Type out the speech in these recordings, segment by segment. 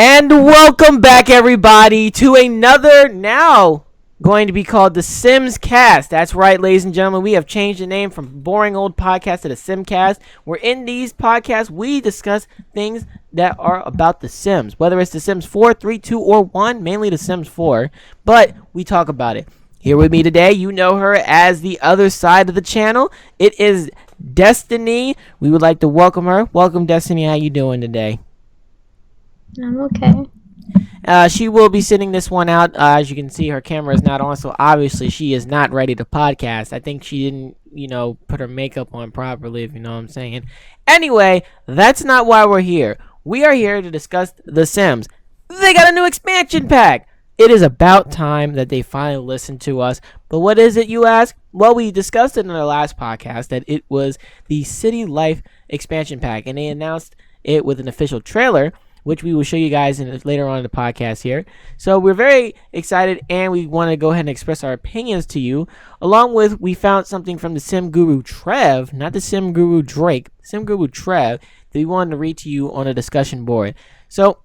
And welcome back, everybody, to another now going to be called the SimCast. That's right, ladies and gentlemen. We have changed the name from boring old podcast to the SimCast. Where in these podcasts, we discuss things that are about the Sims. Whether it's the Sims 4, 3, 2, or 1, mainly the Sims 4. But we talk about it. Here with me today, you know her as the other side of the channel. It is Destiny. We would like to welcome her. Welcome, Destiny. How you doing today? I'm okay. She will be sitting this one out. As you can see, her camera is not on, so obviously she is not ready to podcast. I think she didn't, put her makeup on properly, if you know what I'm saying. Anyway, that's not why we're here. We are here to discuss The Sims. They got a new expansion pack. It is about time that they finally listen to us. But what is it, you ask? Well, we discussed it in our last podcast that it was the City Life expansion pack, and they announced it with an official trailer, which we will show you guys later on in the podcast here. So we're very excited, and we want to go ahead and express our opinions to you. Along with, we found something from the SimGuru Trev, not the SimGuru Drake, SimGuru Trev, that we wanted to read to you on a discussion board. So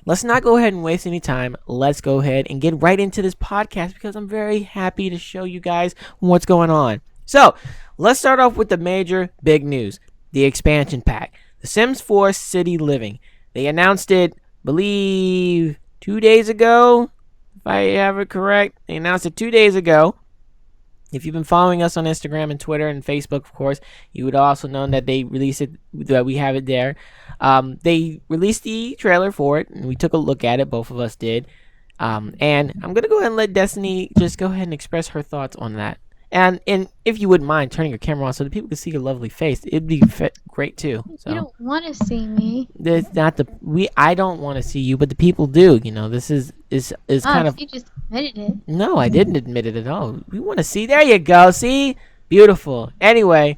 let's not go ahead and waste any time. Let's go ahead and get right into this podcast because I'm very happy to show you guys what's going on. So let's start off with the major big news, the expansion pack, The Sims 4 City Living. They announced it, believe, 2 days ago, if I have it correct. They announced it 2 days ago. If you've been following us on Instagram and Twitter and Facebook, of course, you would also know that they released it, that we have it there. They released the trailer for it, and we took a look at it. Both of us did. And I'm going to go ahead and let Destiny just go ahead and express her thoughts on that. And if you wouldn't mind turning your camera on so that people can see your lovely face, it'd be great too. So You don't want to see me. it's not I don't want to see you, but the people do. This is kind of. You just admitted it. No, I didn't admit it at all. We want to see. There you go. See, beautiful. Anyway,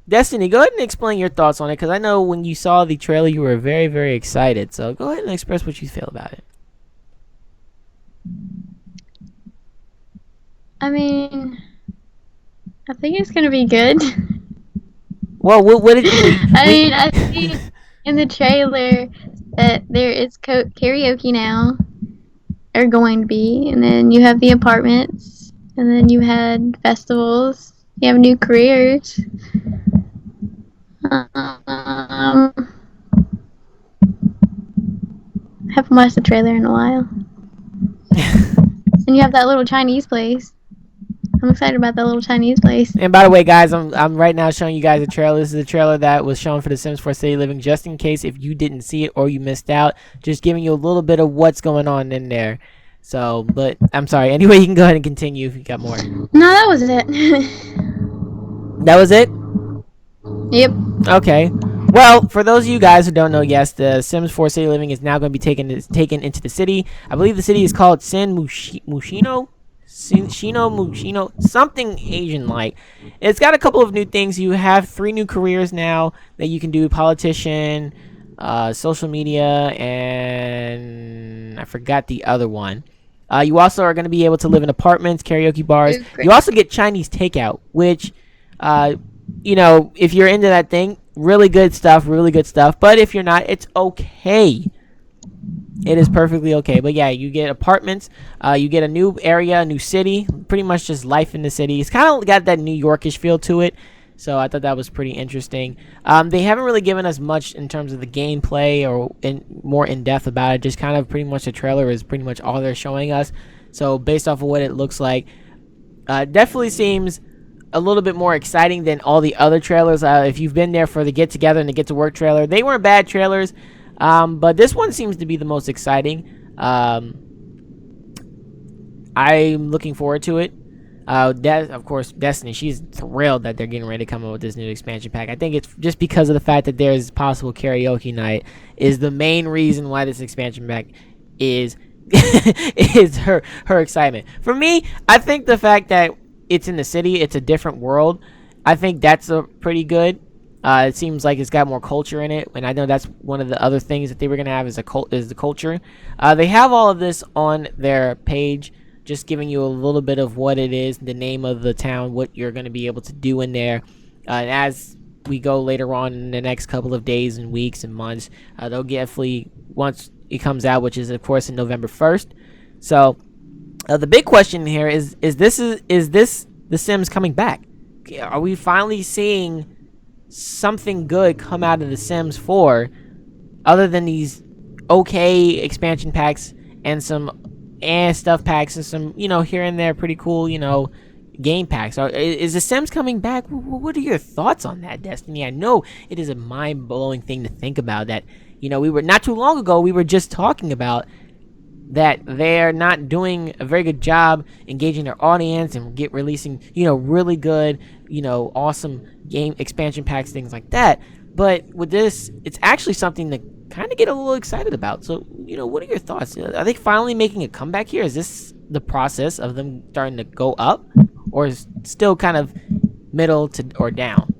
Destiny, go ahead and explain your thoughts on it because I know when you saw the trailer, you were very, very excited. So go ahead and express what you feel about it. I mean, I think it's gonna be good. Well, what did you? I see in the trailer that there is karaoke now, or going to be, and then you have the apartments, and then you had festivals. You have new careers. I haven't watched the trailer in a while. And you have that little Chinese place. I'm excited about that little Chinese place. And by the way, guys, I'm right now showing you guys a trailer. This is a trailer that was shown for The Sims 4 City Living, just in case if you didn't see it or you missed out. Just giving you a little bit of what's going on in there. So, but I'm sorry. Anyway, you can go ahead and continue if you got more. No, that was it. That was it? Yep. Okay. Well, for those of you guys who don't know, yes, the Sims 4 City Living is now going to be taken into the city. I believe the city is called Mushino, something Asian-like. It's got a couple of new things. You have 3 new careers now that you can do: politician, social media, and I forgot the other one. You also are going to be able to live in apartments, karaoke bars. You also get Chinese takeout, which, if you're into that thing, really good stuff. But if you're not, it's okay. It is perfectly okay. But yeah, you get apartments, you get a new area, a new city, pretty much just life in the city. It's kind of got that New Yorkish feel to it. So I thought that was pretty interesting. They haven't really given us much in terms of the gameplay or more in depth about it. Just kind of pretty much the trailer is pretty much all they're showing us. So based off of what it looks like, definitely seems a little bit more exciting than all the other trailers. If you've been there for the Get Together and the Get to Work trailer, they weren't bad trailers. But this one seems to be the most exciting. I'm looking forward to it. Of course, Destiny, she's thrilled that they're getting ready to come up with this new expansion pack. I think it's just because of the fact that there's possible karaoke night is the main reason why this expansion pack is is her excitement. For me, I think the fact that it's in the city, it's a different world, I think that's a pretty good. It seems like it's got more culture in it, and I know that's one of the other things that they were going to have is the culture. They have all of this on their page, just giving you a little bit of what it is, the name of the town, what you're going to be able to do in there. And as we go later on in the next couple of days and weeks and months, they'll definitely, once it comes out, which is of course in November 1st. So the big question here is this The Sims coming back? Are we finally seeing something good come out of The Sims 4 other than these okay expansion packs and some stuff packs and some, here and there pretty cool, game packs? Is The Sims coming back? What are your thoughts on that, Destiny? I know it is a mind-blowing thing to think about that, we were not too long ago, we were just talking about that they're not doing a very good job engaging their audience and releasing, really good, awesome game expansion packs, things like that. But with this, it's actually something to kind of get a little excited about. So, what are your thoughts? Are they finally making a comeback here? Is this the process of them starting to go up, or is still kind of middle to or down?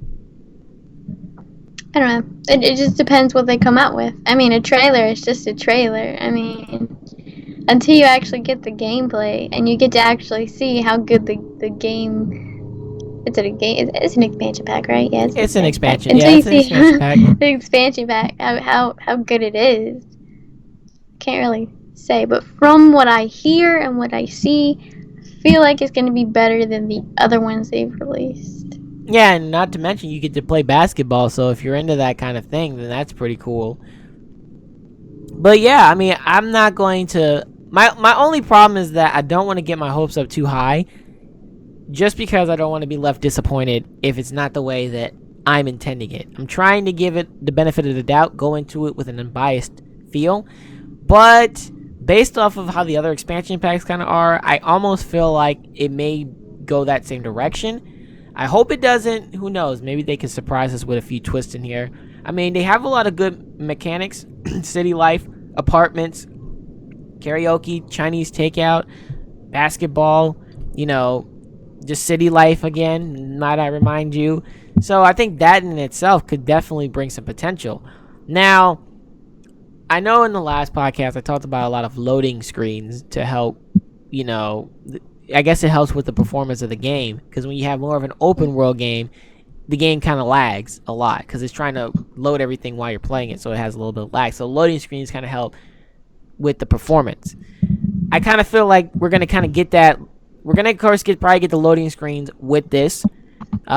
I don't know. It just depends what they come out with. I mean, a trailer is just a trailer. I mean, until you actually get the gameplay and you get to actually see how good the game. It's a game. It's an expansion pack, right? Yeah, it's an expansion. Until Yeah, you it's see an expansion pack. the expansion pack, how good it is, can't really say. But from what I hear and what I see, I feel like it's going to be better than the other ones they've released. Yeah, and not to mention you get to play basketball. So if you're into that kind of thing, then that's pretty cool. But yeah, I mean, I'm not going to. My only problem is that I don't want to get my hopes up too high, just because I don't want to be left disappointed if it's not the way that I'm intending it. I'm trying to give it the benefit of the doubt, go into it with an unbiased feel, but based off of how the other expansion packs kind of are, I almost feel like it may go that same direction. I hope it doesn't. Who knows? Maybe they can surprise us with a few twists in here. I mean, they have a lot of good mechanics, city life, apartments, karaoke, Chinese takeout, basketball, just city life again, might I remind you. So I think that in itself could definitely bring some potential. Now, I know in the last podcast I talked about a lot of loading screens to help, I guess it helps with the performance of the game, because when you have more of an open world game, the game kind of lags a lot because it's trying to load everything while you're playing it, so it has a little bit of lag. So loading screens kind of help with the performance. I kind of feel like we're going to kind of get that. We're going to, of course, probably get the loading screens with this.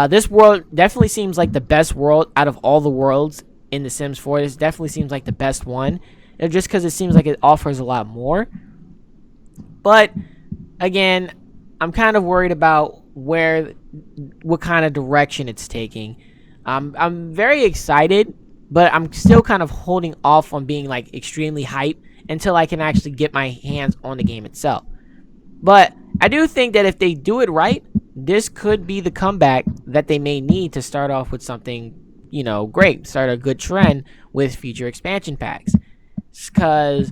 This world definitely seems like the best world out of all the worlds in The Sims 4. This definitely seems like the best one, just because it seems like it offers a lot more. But, again, I'm kind of worried about what kind of direction it's taking. I'm very excited, but I'm still kind of holding off on being, like, extremely hyped until I can actually get my hands on the game itself. But I do think that if they do it right, this could be the comeback that they may need to start off with something, great. Start a good trend with future expansion packs. Because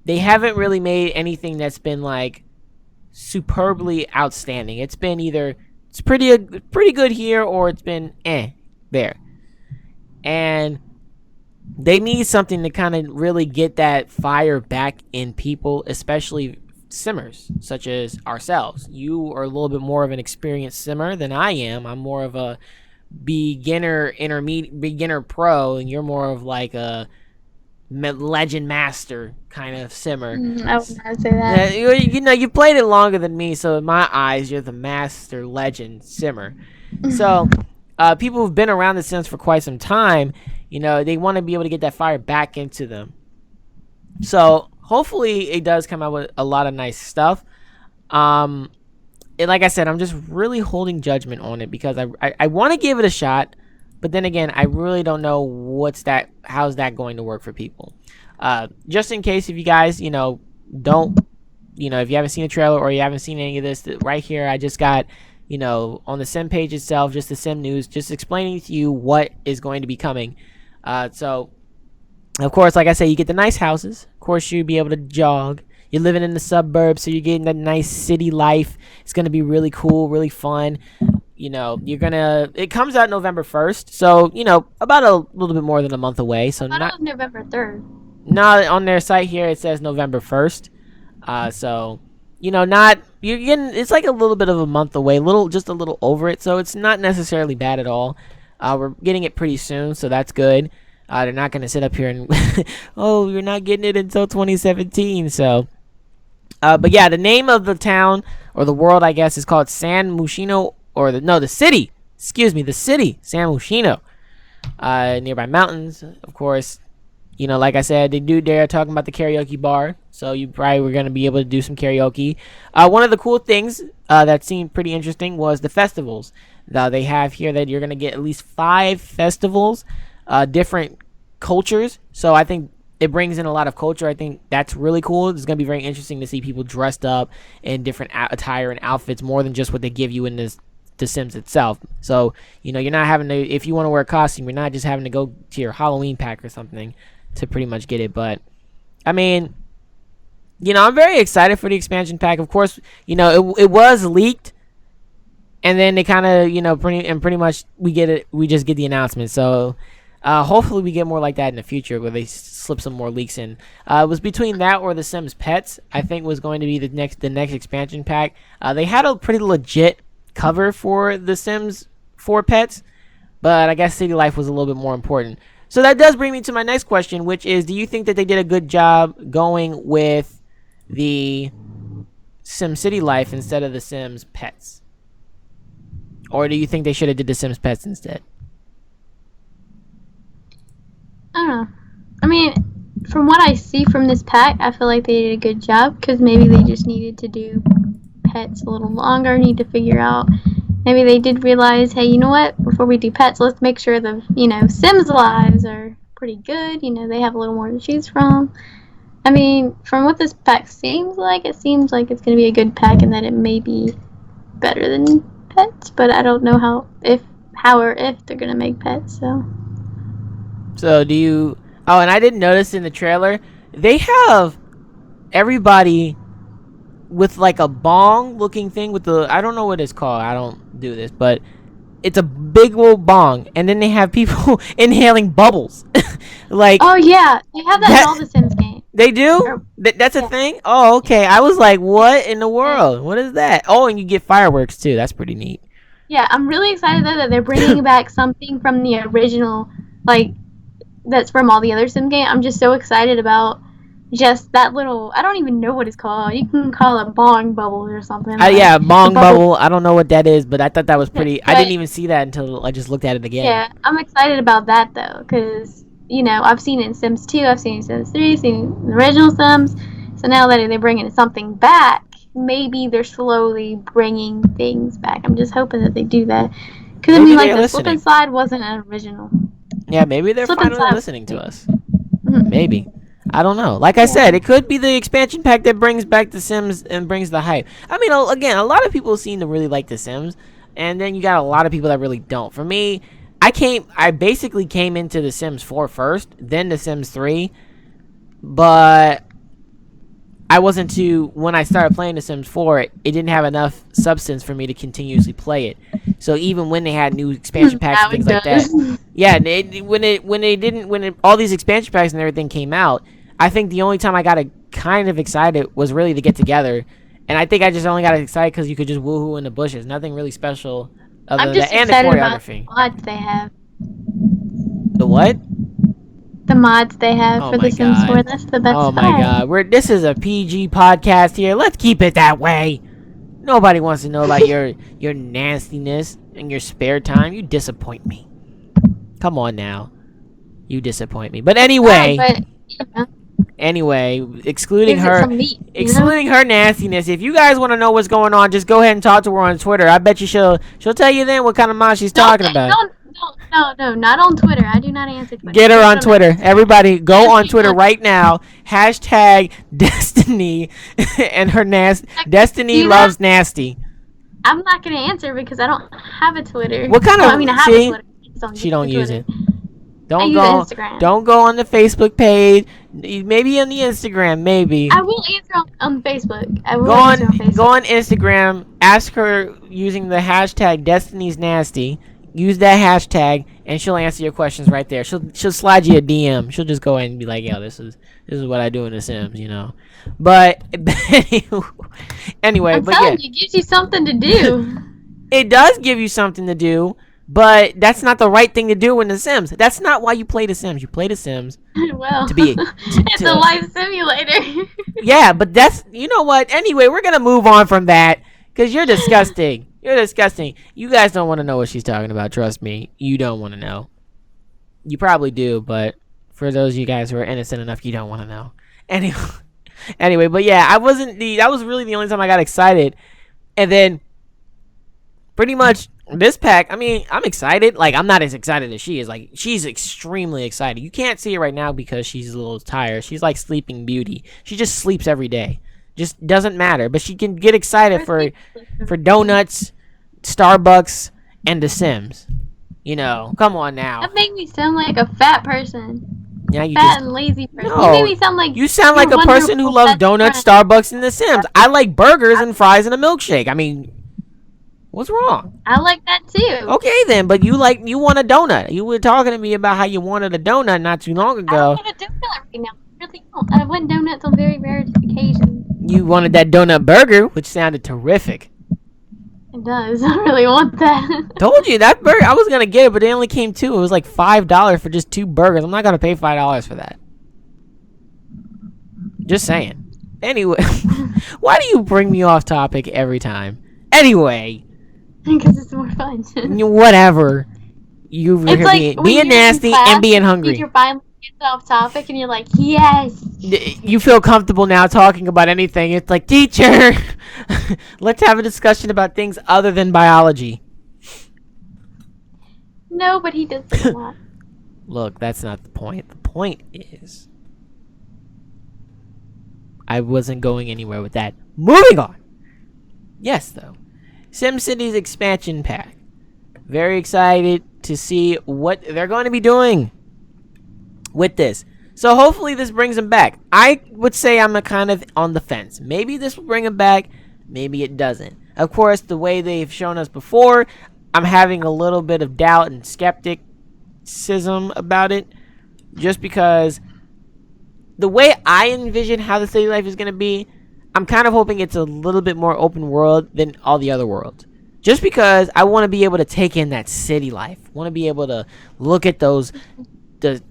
they haven't really made anything that's been, like, superbly outstanding. It's been either it's pretty good here, or it's been there. And they need something to kind of really get that fire back in people, especially simmers such as ourselves. You are a little bit more of an experienced simmer than I am. I'm more of a beginner, intermediate, beginner pro, and you're more of like a legend master kind of simmer. I would not say that. You played it longer than me, so in my eyes, you're the master legend simmer. So people who've been around the Sims for quite some time, they want to be able to get that fire back into them. So hopefully it does come out with a lot of nice stuff. Like I said, I'm just really holding judgment on it because I want to give it a shot, but then again, I really don't know how's that going to work for people. Just in case, if you guys, don't, if you haven't seen the trailer or you haven't seen any of this, right here, I just got, on the Sim page itself, just the Sim news, just explaining to you what is going to be coming. So, of course, like I say, you get the nice houses. Of course, you'll be able to jog. You're living in the suburbs, so you're getting that nice city life. It's going to be really cool, really fun. It comes out November 1st, so, about a little bit more than a month away. So I thought it was November 3rd. Not on their site here, it says November 1st. So, you're getting, it's like a little bit of a month away, just a little over it, so it's not necessarily bad at all. We're getting it pretty soon, so that's good. They're not going to sit up here and oh, you're not getting it until 2017. So, but yeah, the name of the town or the world, I guess, is called San Mushino, or the city. Excuse me, the city San Mushino. Nearby mountains, of course. Like I said, they're talking about the karaoke bar, so you probably were going to be able to do some karaoke. One of the cool things that seemed pretty interesting was the festivals that they have here, that you're going to get at least 5 festivals, different cultures. So I think it brings in a lot of culture. I think that's really cool. It's going to be very interesting to see people dressed up in different attire and outfits, more than just what they give you in the Sims itself. So, you're not having to, if you want to wear a costume, you're not just having to go to your Halloween pack or something to pretty much get it. But I mean, I'm very excited for the expansion pack. Of course, it was leaked, and then they kind of, pretty much we just get the announcement. So hopefully we get more like that in the future, where they slip some more leaks in. It was between that or the Sims Pets, I think, was going to be the next expansion pack. They had a pretty legit cover for the Sims 4 Pets, but I guess City Life was a little bit more important. So that does bring me to my next question, which is, do you think that they did a good job going with the Sim City Life instead of the Sims Pets? Or do you think they should have did the Sims Pets instead? I don't know. I mean, from what I see from this pack, I feel like they did a good job, because maybe they just needed to do pets a little longer, need to figure out. Maybe they did realize, hey, you know what? Before we do pets, let's make sure the, Sims lives are pretty good. They have a little more to choose from. I mean, from what this pack seems like, it seems like it's going to be a good pack, and that it may be better than pets. But I don't know how or if they're going to make pets. So do you? Oh, and I didn't notice in the trailer, they have everybody with like a bong looking thing with the, I don't know what it's called, I don't do this, but it's a big old bong, and then they have people inhaling bubbles. Like, oh yeah, they have that in all the Sims games. They do? That's a thing? Oh, okay. I was like, what in the world? What is that? Oh, and you get fireworks too. That's pretty neat. Yeah, I'm really excited though that they're bringing back something from the original, like, that's from all the other Sim games. I'm just so excited about just that little, I don't even know what it's called. You can call it bong bubbles or something. Yeah, bong bubble. I don't know what that is, but I thought that was pretty. I didn't even see that until I just looked at it again. Yeah, I'm excited about that though, because I've seen it in Sims 2, I've seen it in Sims 3, seen the original Sims. So now that they're bringing something back, maybe they're slowly bringing things back. I'm just hoping that they do that, because I mean, like, the slip and slide wasn't an original. Yeah, maybe they're finally listening to us. Maybe. I don't know. Like I said, it could be the expansion pack that brings back the Sims and brings the hype. I mean, again, a lot of people seem to really like the Sims, and then you got a lot of people that really don't. For me, I basically came into the Sims 4 first, then the Sims 3, but I wasn't when I started playing the Sims 4, it didn't have enough substance for me to continuously play it. So even when they had new expansion packs and things like that, yeah, when all these expansion packs and everything came out, I think the only time I got kind of excited was really to get together, and I think I just only got excited because you could just woohoo in the bushes. Nothing really special other than that, and the choreography. About the mods they have. The what? The mods they have for the Sims 4. That's the best. Oh my god, this is a PG podcast here. Let's keep it that way. Nobody wants to know about your nastiness in your spare time. You disappoint me. Come on now, you disappoint me. But anyway, excluding her nastiness. If you guys want to know what's going on, just go ahead and talk to her on Twitter. I bet you she'll tell you then what kind of mod she's talking about. No, not on Twitter. I do not answer Twitter. Get her on Twitter. Everybody, go on Twitter right now. Hashtag Destiny and her Destiny loves nasty. I'm not gonna answer because I don't have a Twitter. What kind of? I mean, I have a Twitter. She don't use it. Don't go on the Facebook page. Maybe on the Instagram. Maybe. I will answer on Facebook. Go on Instagram. Ask her using the hashtag Destiny's Nasty. Use that hashtag, and she'll answer your questions right there. She'll slide you a DM. She'll just go in and be like, "Yo, this is what I do in The Sims," But anyway, I'm telling you, it gives you something to do. It does give you something to do, But that's not the right thing to do in The Sims. That's not why you play The Sims. You play The Sims Well, to be it's a life simulator. yeah, but that's, you know what? Anyway, we're gonna move on from that because you're disgusting. You're disgusting. You guys don't want to know what she's talking about. Trust me, you don't want to know. You probably do, but for those of you guys who are innocent enough, you don't want to know. Anyway, anyway, but yeah, I wasn't the. That was really the only time I got excited, and then pretty much this pack. I mean, I'm excited. Like, I'm not as excited as she is. Like, she's extremely excited. You can't see it right now because she's a little tired. She's like Sleeping Beauty. She just sleeps every day. Just doesn't matter. But she can get excited for donuts, Starbucks, and The Sims. You know, come on now. That made me sound like a fat person. Yeah, you Fat just and lazy person. no. You made me sound like you sound like a person who loves donuts, Starbucks, and The Sims. I like burgers and fries and a milkshake. I mean, what's wrong? I like that too. Okay then, but you want a donut. You were talking to me about how you wanted a donut not too long I ago. don't want a donut right now. I really don't. I want donuts on very rare occasions. You wanted that donut burger, which sounded terrific. It does. I really want that. Told you that burger. I was gonna get it, but it only came two. It was like $5 for just 2 burgers. I'm not gonna pay $5 for that. Just saying. Anyway, why do you bring me off topic every time? Anyway, Because it's more fun. whatever. You were It's like being when you're in nasty class, and being the hungry. teacher finally gets off topic, and you're like, yes. You feel comfortable now talking about anything. It's like, teacher, let's have a discussion about things other than biology. No, but he does it a lot. Look, that's not the point. The point is, I wasn't going anywhere with that. Moving on. Yes, though. SimCity's expansion pack. Very excited to see what they're going to be doing with this. So hopefully this brings them back. I would say I'm kind of on the fence. Maybe this will bring them back. Maybe it doesn't. Of course, the way they've shown us before, I'm having a little bit of doubt and skepticism about it. Just because the way I envision how the city life is going to be, I'm kind of hoping it's a little bit more open world than all the other worlds. Just because I want to be able to take in that city life. Want to be able to look at the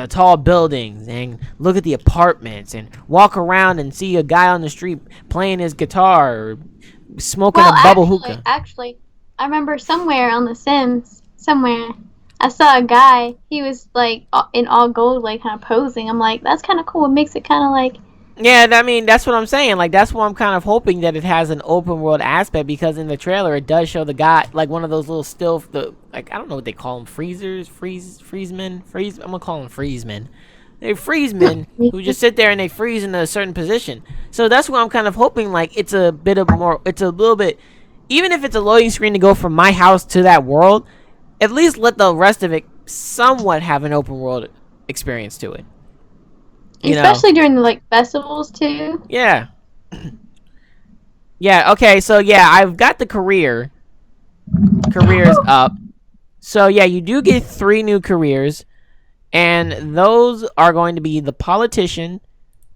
tall buildings and look at the apartments and walk around and see a guy on the street playing his guitar or smoking a bubble hookah. Actually, I remember somewhere on The Sims, I saw a guy. He was like in all gold, like kind of posing. I'm like, that's kind of cool. It makes it kind of like. Yeah, I mean, that's what I'm saying. Like, that's why I'm kind of hoping that it has an open world aspect, because in the trailer it does show the guy, like one of those little I don't know what they call them, freezemen. I'm gonna call them freezemen. They're freezemen who just sit there and they freeze in a certain position. So that's why I'm kind of hoping, like, it's a little bit, even if it's a loading screen to go from my house to that world, at least let the rest of it somewhat have an open world experience to it. Especially during the like festivals too. Yeah. Yeah, okay, so yeah, I've got the careers up. So yeah, you do get 3 new careers, and those are going to be the politician,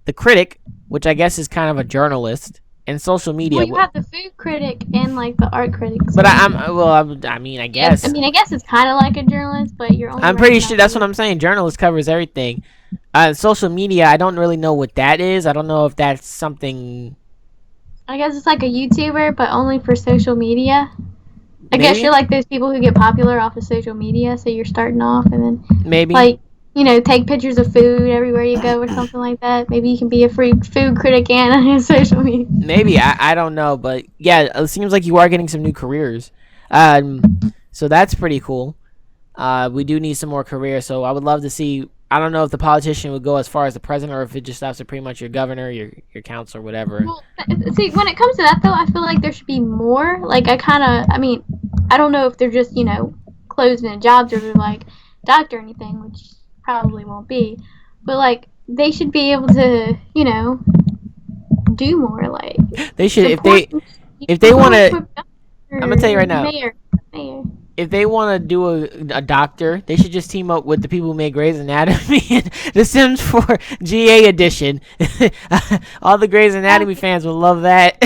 the critic, which I guess is kind of a journalist, and social media. Well, you have the food critic and like the art critic. So. But I mean, I guess. I guess it's kind of like a journalist, but you're only. I'm pretty sure that's what I'm saying. Journalist covers everything. Social media, I don't really know what that is. I don't know if that's something. I guess it's like a YouTuber, but only for social media. I Maybe? guess you're like those people who get popular off of social media. So you're starting off, and then Maybe. like take pictures of food everywhere you go or something like that. Maybe you can be a free food critic and on social media. Maybe I don't know, but yeah, it seems like you are getting some new careers. So that's pretty cool. We do need some more careers, so I would love to see. I don't know if the politician would go as far as the president, or if it just stops at pretty much your governor, your council, or whatever. Well, see, when it comes to that though, I feel like there should be more. Like I don't know if they're just closing in jobs or they're like doctor or anything, which probably won't be. But like they should be able to, do more. Like they should if they want to. I'm gonna tell you right now. Mayor. If they want to do a doctor, they should just team up with the people who made Grey's Anatomy and The Sims 4 GA edition. All the Grey's Anatomy fans will love that.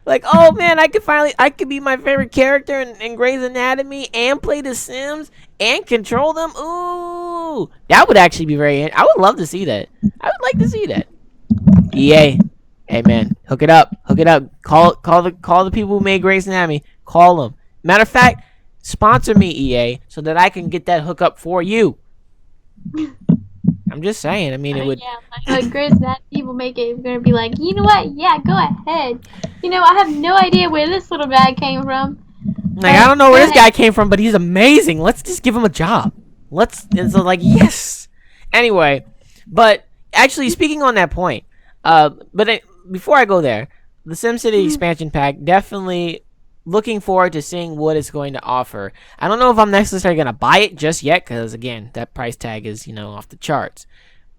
Like, oh man, I could be my favorite character in Grey's Anatomy and play The Sims and control them. Ooh, that would actually be I would love to see that. I would like to see that. EA, hey man, hook it up, call the people who made Grey's Anatomy. Call them. Matter of fact, sponsor me, EA, so that I can get that hookup for you. I'm just saying. I mean, it would. Yeah, like Grey's Anatomy people make it gonna be like, you know what? Yeah, go ahead. You know, I have no idea where this little guy came from. Like, I don't know where this guy came from, but he's amazing. Let's just give him a job. And so like, yes. Anyway, but actually, speaking on that point, before I go there, the SimCity expansion pack, definitely looking forward to seeing what it's going to offer. I don't know if I'm necessarily going to buy it just yet, because again, that price tag is, off the charts.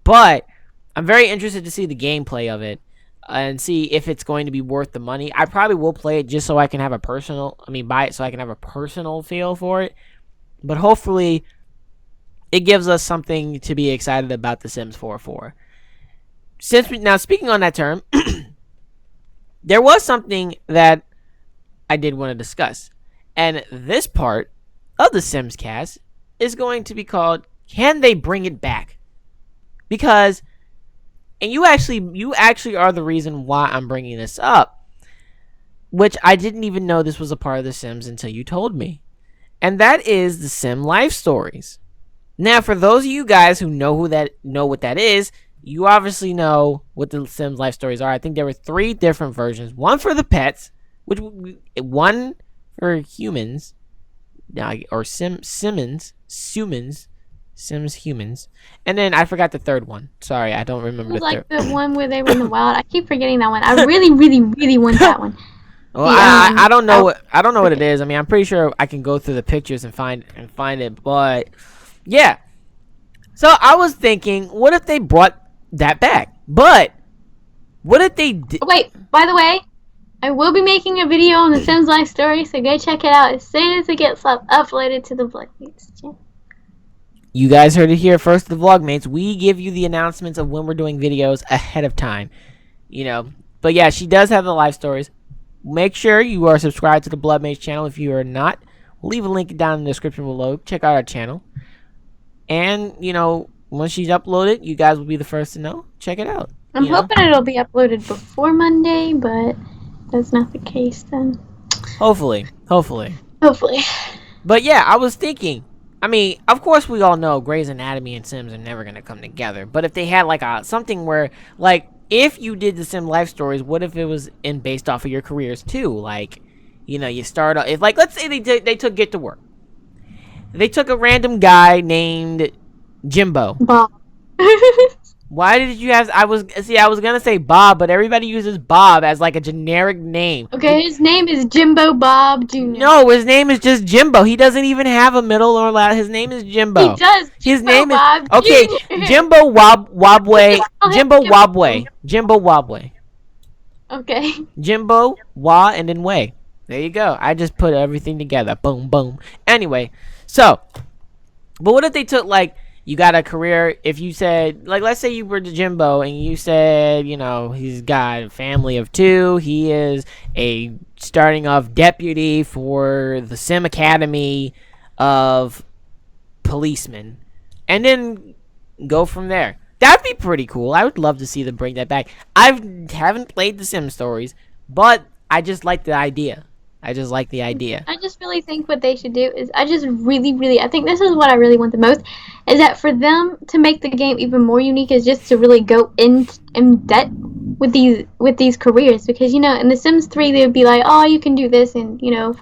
But I'm very interested to see the gameplay of it and see if it's going to be worth the money. I probably will play it just so I can have buy it so I can have a personal feel for it. But hopefully it gives us something to be excited about The Sims 4. Now, speaking on that term, there was something that I did want to discuss. And this part of the SimCast is going to be called, Can They Bring It Back? Because, and you actually are the reason why I'm bringing this up, which I didn't even know this was a part of The Sims until you told me. And that is the Sim Life Stories. Now, for those of you guys who know what that is, you obviously know what the Sims Life Stories are. I think there were 3 different versions. One for the pets, one for humans, or Sims humans, and then I forgot the third one. Sorry, I don't remember the third. Like the one where they were in the wild. I keep forgetting that one. I really, really, really want that one. Well, I don't know what it is. I mean, I'm pretty sure I can go through the pictures and find it, but yeah. So I was thinking, what if they brought that back? But what if they did? Wait, by the way, I will be making a video on the Sims Life Story, so go check it out as soon as it gets uploaded to the Vlogmates channel. You guys heard it here first, the Vlogmates. We give you the announcements of when we're doing videos ahead of time. But yeah, she does have the life stories. Make sure you are subscribed to the Bloodmates channel. If you are not, we'll leave a link down in the description below. Check out our channel. And, once she's uploaded, you guys will be the first to know. Check it out. I'm hoping it'll be uploaded before Monday, but that's not the case then. Hopefully. But yeah, I was thinking, I mean, of course we all know Grey's Anatomy and Sims are never going to come together. But if they had something where, if you did the Sim Life Stories, what if it was based off of your careers too? You start off, let's say they took Get to Work. They took a random guy named Jimbo. Bob. Why did you have? I was gonna say Bob, but everybody uses Bob as a generic name. Okay, his name is Jimbo Bob Jr. No, his name is just Jimbo. He doesn't even have a middle or last. His name is Jimbo. He does. His Jimbo name Bob is okay. Jr. Jimbo Wobway. Jimbo Wobway. Jimbo Wobway. Okay. Jimbo Wa and then Way. There you go. I just put everything together. Boom, boom. Anyway, but what if they took you got a career, if you said, let's say you were the Jimbo and you said, he's got a family of 2. He is a starting off deputy for the Sim Academy of policemen. And then go from there. That'd be pretty cool. I would love to see them bring that back. I haven't played the Sim Stories, but I just like the idea. I just really think what they should do is, I think this is what I really want the most, is that for them to make the game even more unique is just to really go in depth with these careers. Because, in The Sims 3, they would be like, oh, you can do this and,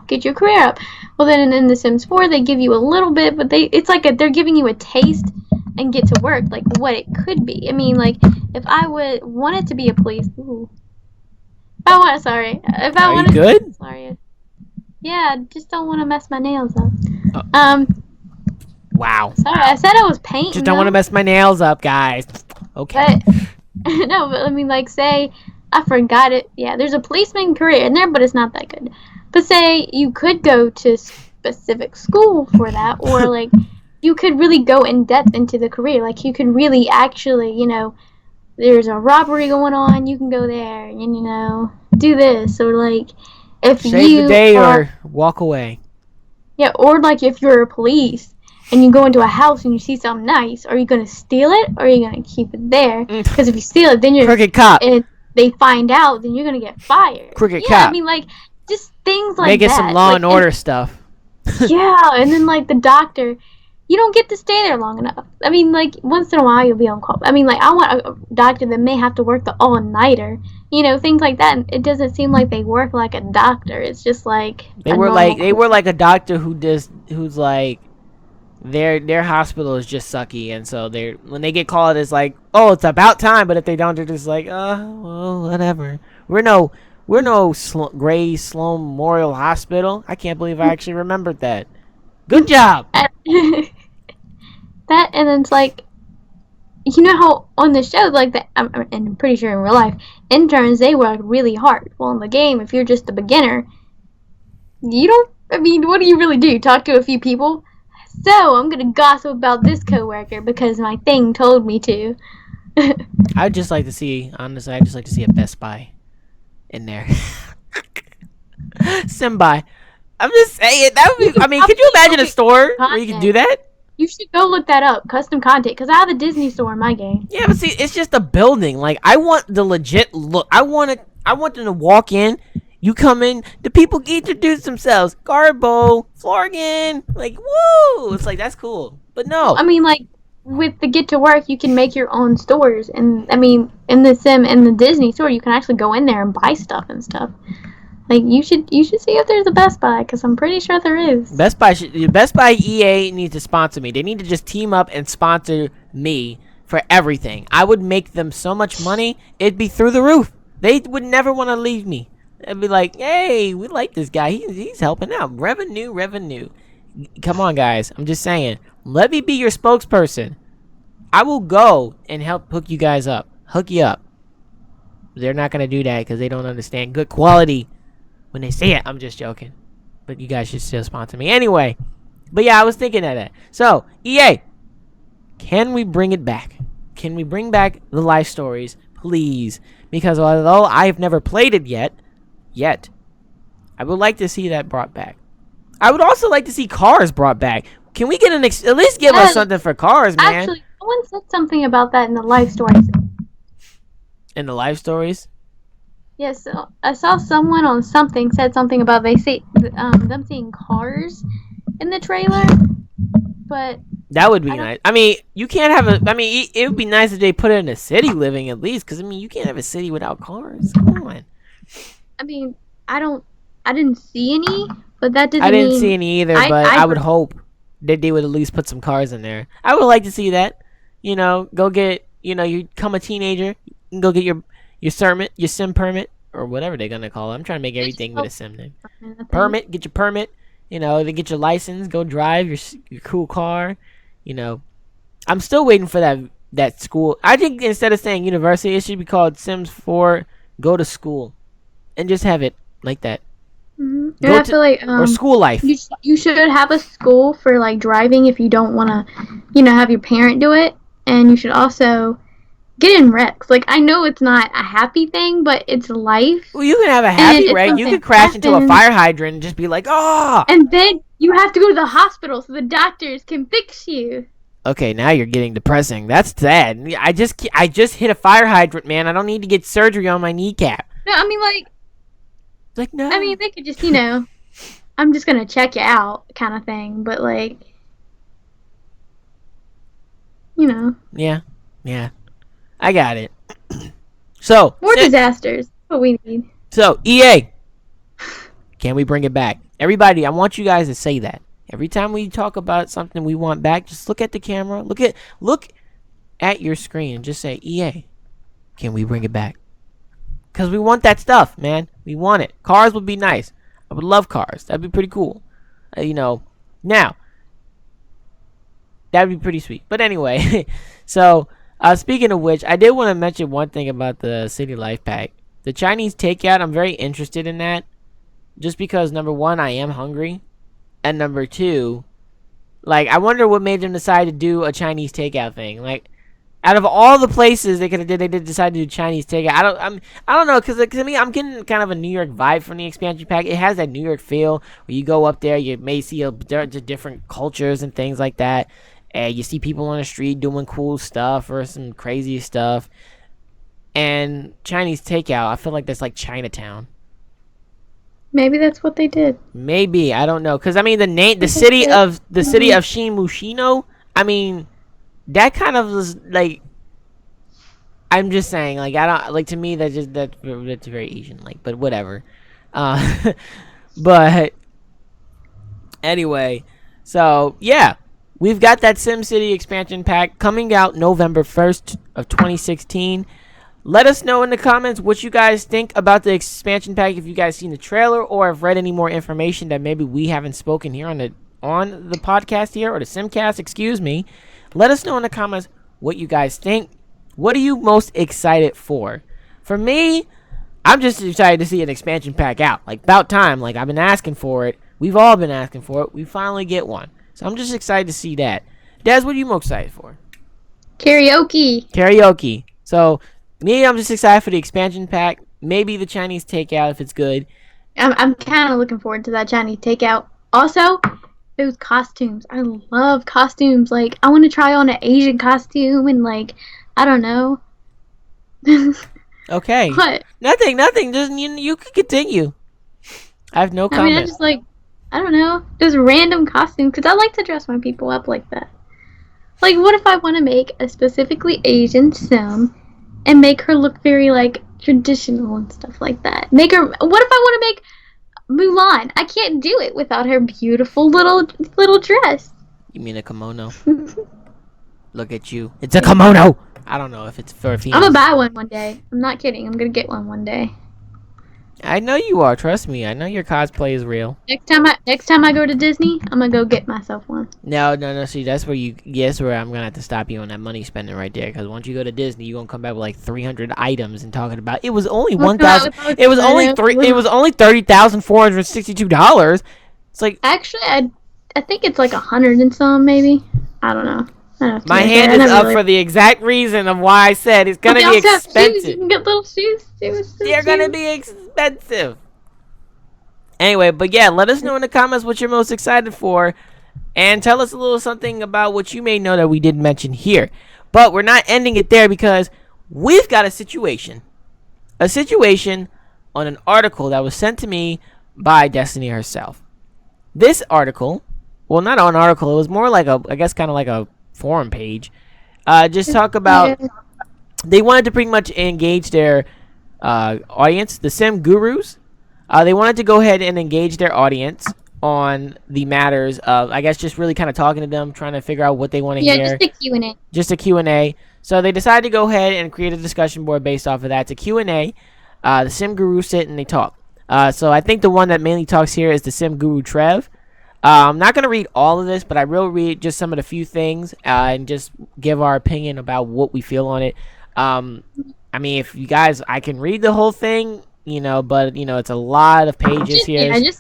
get your career up. Well, then in The Sims 4, they give you a little bit, but it's like they're giving you a taste and get to work, what it could be. I mean, if I wanted to be a police... Ooh. Are you good? Sorry. Yeah, I just don't want to mess my nails up. Wow. Sorry, I said I was painting. Just don't want to mess my nails up, guys. Okay. But say I forgot it. Yeah, there's a policeman career in there, but it's not that good. But say you could go to specific school for that, or you could really go in depth into the career. You could really actually, there's a robbery going on, you can go there, and do this, or like if Save the you day are or walk away. yeah, or like if you're a police and you go into a house and you see something nice, are you gonna steal it or are you gonna keep it there? Because if you steal it, then you're Crooked cop. and they find out, then you're gonna get fired. Crooked Yeah, I cop. mean like just things like Make it some that. Law Like and Order stuff. yeah, and then like the doctor, you don't get to stay there long enough. I mean, like once in a while you'll be on call. I mean, like I want a doctor that may have to work the all-nighter, things like that. And it doesn't seem like they work like a doctor. It's just like They a were normal. like a doctor who's like their hospital is just sucky, and so they when they get called, it's like, oh, it's about time. But if they don't, they're just like, well, whatever. We're no Gray Sloan Memorial Hospital. I can't believe I actually remembered that. Good job. That and then it's like, how on the show, like that, and I'm pretty sure in real life, interns they work really hard. Well, in the game, if you're just a beginner, you don't. I mean, what do you really do? Talk to a few people. So I'm gonna gossip about this coworker because my thing told me to. I'd just like to see, honestly, I'd just like to see a Best Buy in there. Simbuy. I'm just saying that would be. I mean, could you imagine a store where you could do that? You should go look that up. Custom content, because I have a Disney store in my game. Yeah, but see, it's just a building. Like, I want the legit look. I want them to walk in. You come in, the people introduce themselves. Garbo, Florgan, like, woo! It's like, that's cool. But no. I mean, like, with the Get to Work, you can make your own stores. And, I mean, in the Disney store, you can actually go in there and buy stuff and stuff. Like, you should see if there's a Best Buy, because I'm pretty sure there is. Best Buy EA needs to sponsor me. They need to just team up and sponsor me for everything. I would make them so much money, it'd be through the roof. They would never want to leave me. It'd be like, hey, we like this guy. He's helping out. Revenue. Come on, guys. I'm just saying. Let me be your spokesperson. I will go and help hook you guys up. Hook you up. They're not going to do that because they don't understand good quality when they say it. I'm just joking. But you guys should still sponsor me. Anyway. But yeah, I was thinking of that. So, EA. Can we bring it back? Can we bring back the life stories? Please. Because although I've never played it yet, I would like to see that brought back. I would also like to see cars brought back. Can we get at least give us something for cars, man? Actually, someone said something about that in the life stories. In the life stories? Yes, so I saw someone on something said something about them seeing cars in the trailer, but that would be nice. I mean, you can't have a. I mean, it would be nice if they put it in a city living at least, because I mean, you can't have a city without cars. Come on. I mean, I didn't see any, but that doesn't. I didn't see any either, but I would hope that they would at least put some cars in there. I would like to see that. Go get. You become a teenager, you can go get your sim permit, or whatever they're gonna call it. I'm trying to make everything with a sim name. Permit, get your permit. Then get your license, go drive your cool car. I'm still waiting for that school. I think instead of saying university, it should be called Sims 4 Go to School, and just have it like that. Mm-hmm. I feel like or school life. You should have a school for like driving if you don't want to, have your parent do it, and you should also get in wrecks. Like, I know it's not a happy thing, but it's life. Well, you can have a happy wreck. You could crash into a fire hydrant and just be like, oh! And then you have to go to the hospital so the doctors can fix you. Okay, now you're getting depressing. That's sad. I just hit a fire hydrant, man. I don't need to get surgery on my kneecap. No, I mean, like no. I mean, they could just, I'm just going to check you out kind of thing. But, like, Yeah. I got it. So more disasters. That's what we need. So EA, can we bring it back? Everybody, I want you guys to say that. Every time we talk about something we want back, just look at the camera. Look at your screen and just say, EA, can we bring it back? Because we want that stuff, man. We want it. Cars would be nice. I would love cars. That'd be pretty cool. Now, that'd be pretty sweet. But anyway, so speaking of which, I did want to mention one thing about the City Life Pack. The Chinese takeout, I'm very interested in that. Just because, number one, I am hungry. And number two, like, I wonder what made them decide to do a Chinese takeout thing. Like, Out of all the places they could have did, they did decide to do Chinese takeout. I don't know, because I mean, I'm getting kind of a New York vibe from the expansion pack. It has that New York feel where you go up there, you may see a bunch of different cultures and things like that, and you see people on the street doing cool stuff or some crazy stuff. And Chinese takeout, I feel like that's like Chinatown. Maybe that's what they did. Maybe, I don't know, because I mean the city of Shimushino. I mean, that kind of was like, I'm just saying, like, I don't like, to me that's very Asian like, but whatever. Uh, but anyway, so yeah, we've got that SimCity expansion pack coming out November 1st of 2016. Let us know in the comments what you guys think about the expansion pack, if you guys seen the trailer or have read any more information that maybe we haven't spoken here on the podcast here, or the SimCast, excuse me. Let us know in the comments what you guys think. What are you most excited for? For me, I'm just excited to see an expansion pack out. Like, about time. Like, I've been asking for it. We've all been asking for it. We finally get one. So I'm just excited to see that. Des, what are you most excited for? Karaoke. So, me, I'm just excited for the expansion pack. Maybe the Chinese takeout if it's good. I'm kind of looking forward to that Chinese takeout. Also, those costumes. I love costumes. Like, I want to try on an Asian costume and, like, I don't know. Okay. What? Nothing. Just you can continue. I have no comment. I mean, I just like, I don't know, just random costumes, because I like to dress my people up like that. Like, what if I want to make a specifically Asian Sim and make her look very, like, traditional and stuff like that? Make her. What if I want to make Mulan? I can't do it without her beautiful little dress. You mean a kimono? Look at you. It's a kimono. I don't know if it's for females. I'm gonna buy one day. I'm not kidding. I'm gonna get one day. I know you are. Trust me. I know your cosplay is real. Next time I go to Disney, I'm gonna go get myself one. No. See, that's where I'm gonna have to stop you on that money spending right there. Because once you go to Disney, you're gonna come back with like 300 items and talking about it was only 1,000. It was only $30,462. It's like, actually, I think it's like 100 and some, maybe. I don't know. My hand is up for the exact reason of why I said it's gonna be expensive. You can get little shoes too. They're gonna be expensive. Anyway, but yeah, let us know in the comments what you're most excited for, and tell us a little something about what you may know that we didn't mention here. But we're not ending it there, because we've got a situation on an article that was sent to me by Destiny herself. This article, well, not an article, it was more like I guess kind of like a forum page, just talk about, they wanted to pretty much engage their audience, the SimGurus. They wanted to go ahead and engage their audience on the matters of, I guess, just really kind of talking to them, trying to figure out what they want to hear. Yeah, just a Q&A. Just a Q&A. So they decided to go ahead and create a discussion board based off of that. It's a Q&A. The SimGurus sit and they talk. So I think the one that mainly talks here is the SimGuru Trev. I'm not going to read all of this, but I will read just some of the few things and just give our opinion about what we feel on it. I mean, if you guys, I can read the whole thing, but, it's a lot of pages here. Yeah,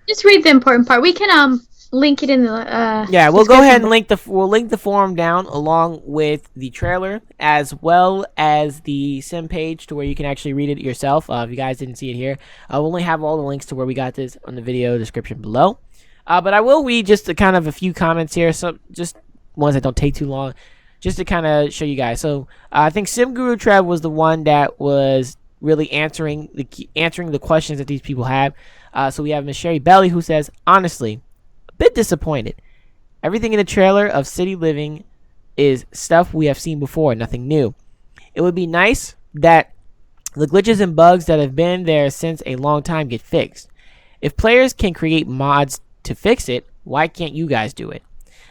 just read the important part. We can link it in the yeah, we'll go ahead and link the forum down along with the trailer, as well as the sim page to where you can actually read it yourself. If you guys didn't see it here, we'll only have all the links to where we got this on the video description below. But I will read just a few comments here, so just ones that don't take too long, just to kind of show you guys. So I think SimGuru Trev was the one that was really answering the questions that these people have. So we have Miss Sherry Belly, who says, honestly, a bit disappointed. Everything in the trailer of City Living is stuff we have seen before, nothing new. It would be nice that the glitches and bugs that have been there since a long time get fixed. If players can create mods to fix it, why can't you guys do it?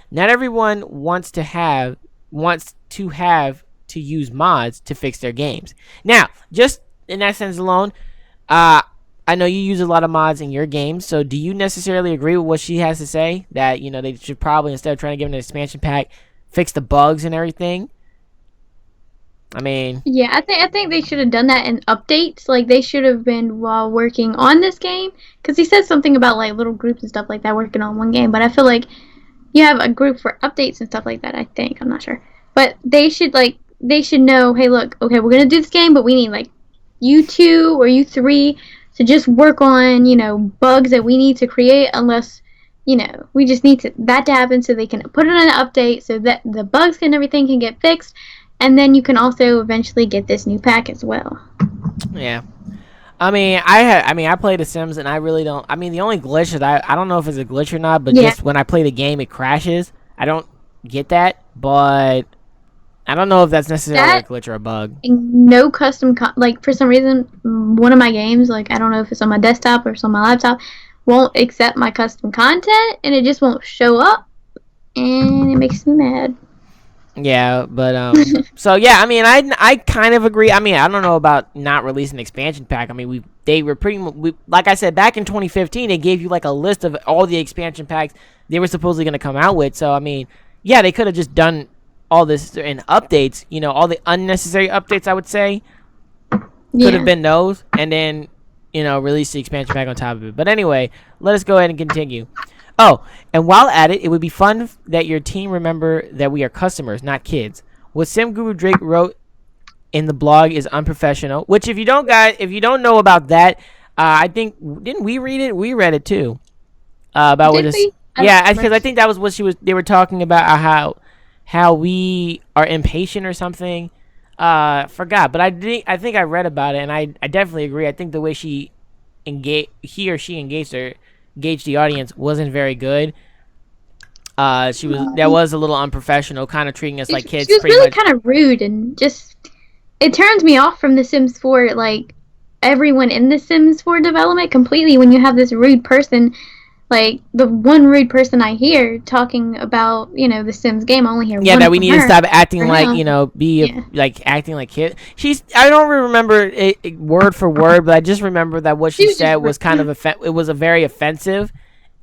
Not everyone wants to have to use mods to fix their games. Now, just in that sense alone, I know you use a lot of mods in your games, so do you necessarily agree with what she has to say, that they should probably, instead of trying to give them an expansion pack, fix the bugs and everything? I mean, yeah, I think they should have done that in updates. Like, they should have been while working on this game, because he said something about like little groups and stuff like that working on one game. But I feel like you have a group for updates and stuff like that. I think, I'm not sure, but they should, like, they should know, hey, look, okay, we're gonna do this game, but we need like you two or you three to just work on, bugs that we need to create, unless, we just need that to happen so they can put it in an update so that the bugs and everything can get fixed, and then you can also eventually get this new pack as well. Yeah. I played The Sims and I really don't. I mean, the only glitch is I don't know if it's a glitch or not, but Yeah. just when I play the game, it crashes. I don't get that, but I don't know if that's necessarily a That glitch or a bug. no custom like, for some reason, one of my games, like, I don't know if it's on my desktop or it's on my laptop, won't accept my custom content, and it just won't show up, and it makes me mad. Yeah, but so yeah, I mean, I kind of agree. I mean, I don't know about not releasing an expansion pack. I mean, they were like I said, back in 2015, they gave you like a list of all the expansion packs they were supposedly going to come out with. So I mean, yeah, they could have just done all this in updates. All the unnecessary updates, I would say, could have Yeah. been those, and then release the expansion pack on top of it. But anyway, let us go ahead and continue. Oh, and while at it, it would be fun that your team remember that we are customers, not kids. What SimGuru Drake wrote in the blog is unprofessional. Which, if you don't know about that, I think didn't we read it? We read it too. About what Did this. we? I don't Yeah, because remember. I think that was what they were talking about how we are impatient or something. Forgot, but I think I read about it, and I definitely agree. I think the way he or she engaged the audience wasn't very good. That was a little unprofessional, kind of treating us like She kids, was pretty really much. kind of rude, and just, it turns me off from The Sims 4, like, everyone in The Sims 4 development completely, when you have this rude person, like, the one rude person I hear talking about, The Sims game, I only hear Yeah, one that we from need to her stop acting for like now. Yeah. like acting like kid. I don't remember it word for word, but I just remember that what she She was said just was kind rude. of it was a very offensive,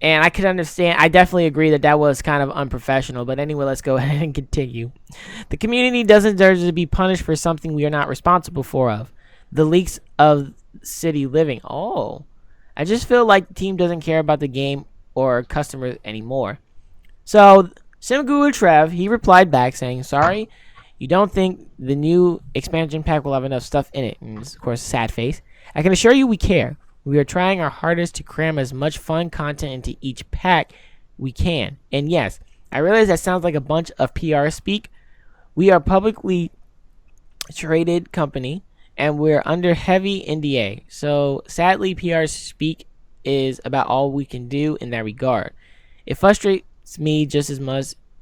and I could understand. I definitely agree that was kind of unprofessional. But anyway, let's go ahead and continue. The community doesn't deserve to be punished for something we are not responsible for. Of the leaks of city living. Oh, I just feel like the team doesn't care about the game or customers anymore. So SimGuru Trev, he replied back saying, "Sorry, you don't think the new expansion pack will have enough stuff in it." And of course, sad face. "I can assure you we care. We are trying our hardest to cram as much fun content into each pack we can. And yes, I realize that sounds like a bunch of PR speak. We are a publicly traded company and we're under heavy NDA. So sadly, PR speak is about all we can do in that regard. It frustrates me just as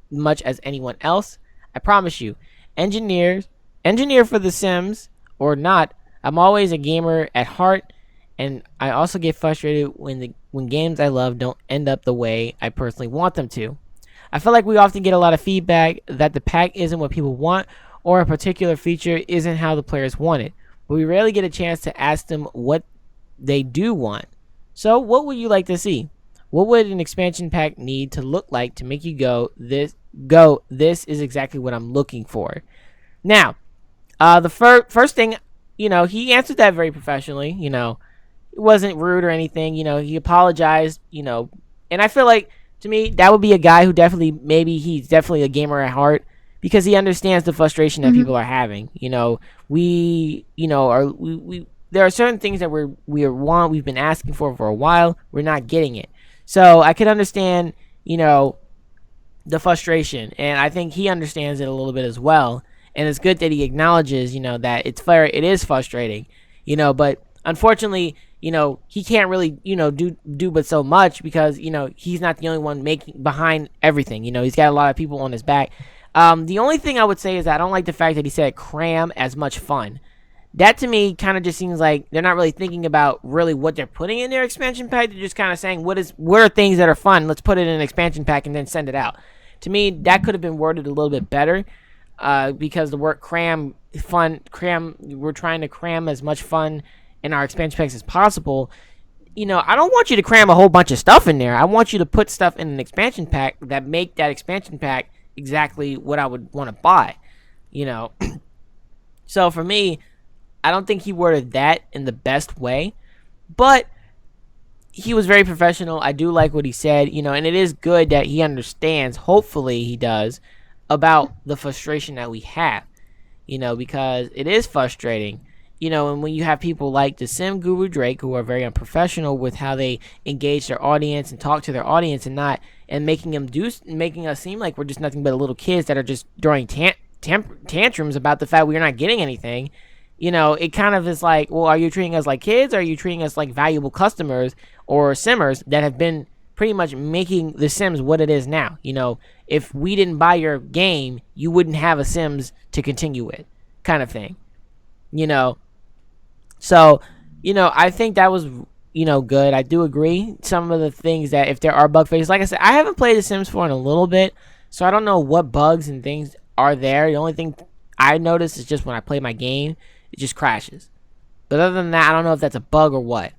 much as anyone else. I promise you, engineer for The Sims or not, I'm always a gamer at heart, and I also get frustrated when games I love don't end up the way I personally want them to. I feel like we often get a lot of feedback that the pack isn't what people want or a particular feature isn't how the players want it, but we rarely get a chance to ask them what they do want. So, what would you like to see? What would an expansion pack need to look like to make you this is exactly what I'm looking for? Now, the first thing, he answered that very professionally. It wasn't rude or anything. He apologized. And I feel like to me that would be a guy who he's definitely a gamer at heart because he understands the frustration that Mm-hmm. people are having. We are we there are certain things that we've been asking for a while. We're not getting it. So I can understand, the frustration, and I think he understands it a little bit as well. And it's good that he acknowledges, that it's fair. It is frustrating, but unfortunately, he can't really, do but so much because he's not the only one making behind everything. He's got a lot of people on his back. The only thing I would say is that I don't like the fact that he said cram as much fun. That to me kind of just seems like they're not really thinking about really what they're putting in their expansion pack. They're just kind of saying what are things that are fun. Let's put it in an expansion pack and then send it out. To me, that could have been worded a little bit better, because the word cram, we're trying to cram as much fun in our expansion packs as possible. I don't want you to cram a whole bunch of stuff in there. I want you to put stuff in an expansion pack that make that expansion pack exactly what I would want to buy. You know, so for me, I don't think he worded that in the best way, but he was very professional. I do like what he said, and it is good that he understands, hopefully he does, about the frustration that we have. because it is frustrating. And when you have people like the Sim Guru Drake, who are very unprofessional with how they engage their audience and talk to their audience, and making us seem like we're just nothing but little kids that are just throwing tantrums about the fact we're not getting anything. It kind of is like, well, are you treating us like kids? Or are you treating us like valuable customers or simmers that have been pretty much making the Sims what it is now? If we didn't buy your game, you wouldn't have a Sims to continue with, kind of thing. you know so I think that was good. I do agree some of the things that if there are bug fixes, like I said, I haven't played the Sims 4 in a little bit, so I don't know what bugs and things are there. The only thing I notice is just when I play my game, it just crashes. But other than that, I don't know if that's a bug or what.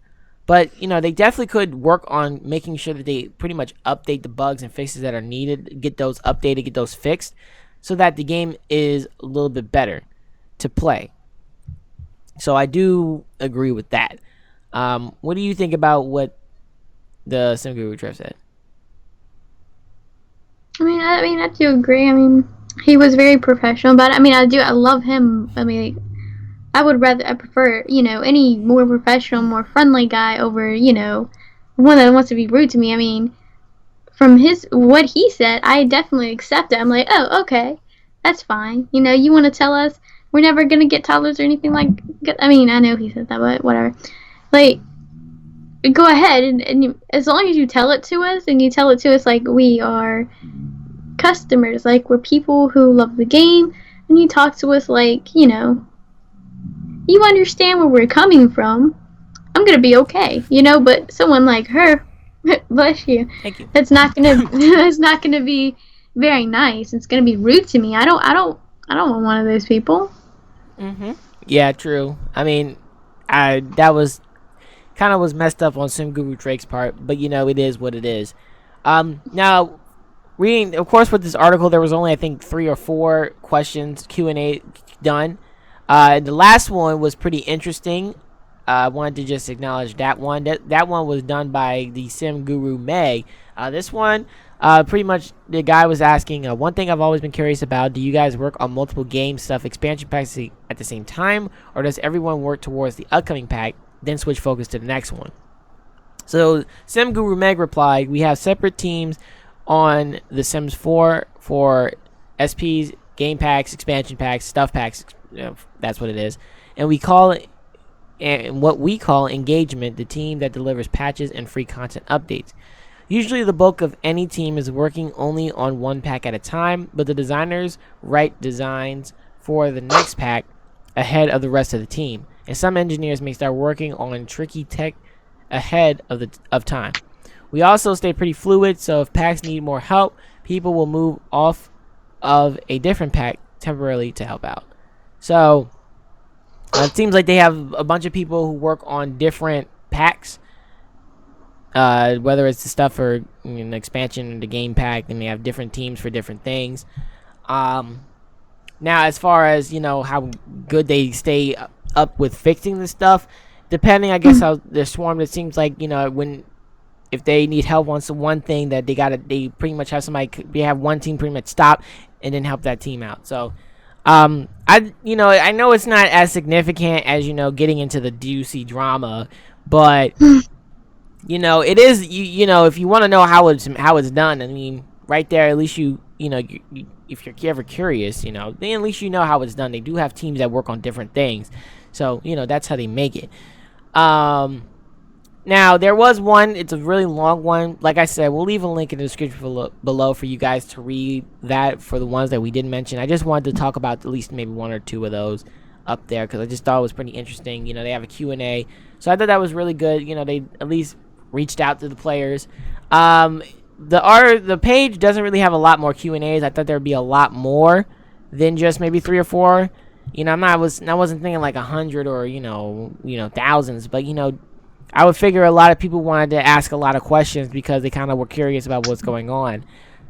But they definitely could work on making sure that they pretty much update the bugs and fixes that are needed, get those updated, get those fixed, so that the game is a little bit better to play. So I do agree with that. What do you think about what the SimGuru Trev said? I do agree. He was very professional, but I love him. I prefer, any more professional, more friendly guy over, one that wants to be rude to me. From what he said, I definitely accept it. I'm like, oh, okay, that's fine. You want to tell us we're never gonna get toddlers or anything like. I know he said that, but whatever. Like, go ahead and as long as you tell it to us, and you tell it to us like we are customers, like we're people who love the game, and you talk to us like you understand where we're coming from, I'm gonna be okay, But someone like her, bless you, Thank you. that's not gonna that's not gonna be very nice. It's gonna be rude to me. I don't want one of those people. Yeah, true. That was kind of was messed up on SimGuru Drake's part, but it is what it is. Now, reading, of course, with this article, there was only I think 3 or 4 questions Q&A done. The last one was pretty interesting. I wanted to just acknowledge that one. That one was done by the Sim Guru Meg. This one, pretty much the guy was asking, one thing I've always been curious about, do you guys work on multiple game stuff, expansion packs at the same time, or does everyone work towards the upcoming pack, then switch focus to the next one? So Sim Guru Meg replied, we have separate teams on the Sims 4 for SPs, game packs, expansion packs, stuff packs, that's what it is. And what we call engagement, the team that delivers patches and free content updates. Usually the bulk of any team is working only on one pack at a time, but the designers write designs for the next pack ahead of the rest of the team. And some engineers may start working on tricky tech ahead of time. We also stay pretty fluid, so if packs need more help, people will move off of a different pack temporarily to help out. So it seems like they have a bunch of people who work on different packs, whether it's the stuff for expansion or the game pack, and they have different teams for different things. Now, as far as how good they stay up with fixing this stuff, depending, I guess, how they're swarmed, it seems like if they need help on one thing, that they pretty much have they have one team pretty much stop and then help that team out. So I know it's not as significant as getting into the juicy drama, but it is, if you want to know how it's done, right there, at least if you're ever curious, then at least how it's done. They do have teams that work on different things, so that's how they make it. Now, there was one, it's a really long one. Like I said, we'll leave a link in the description below for you guys to read that for the ones that we didn't mention. I just wanted to talk about at least maybe 1 or 2 of those up there because I just thought it was pretty interesting. They have a Q&A. So I thought that was really good. They at least reached out to the players. The page doesn't really have a lot more Q&As. I thought there would be a lot more than just maybe 3 or 4. I wasn't thinking like 100 or, thousands, but, I would figure a lot of people wanted to ask a lot of questions because they kind of were curious about what's going on.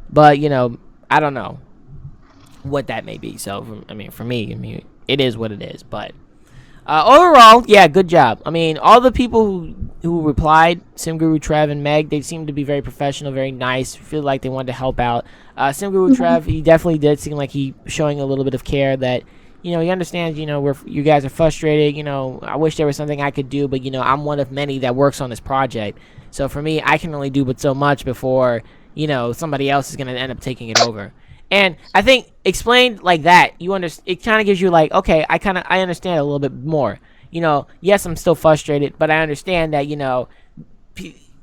But, I don't know what that may be. So, for me, it is what it is. But overall, yeah, good job. All the people who replied, SimGuru, Trev, and Meg, they seemed to be very professional, very nice, feel like they wanted to help out. SimGuru Trev, he definitely did seem like he showing a little bit of care that he understands, where you guys are frustrated. I wish there was something I could do, but I'm one of many that works on this project. So for me, I can only do but so much before somebody else is gonna end up taking it over. And I think explained like that, it kind of gives you like, okay, I understand a little bit more. Yes, I'm still frustrated, but I understand that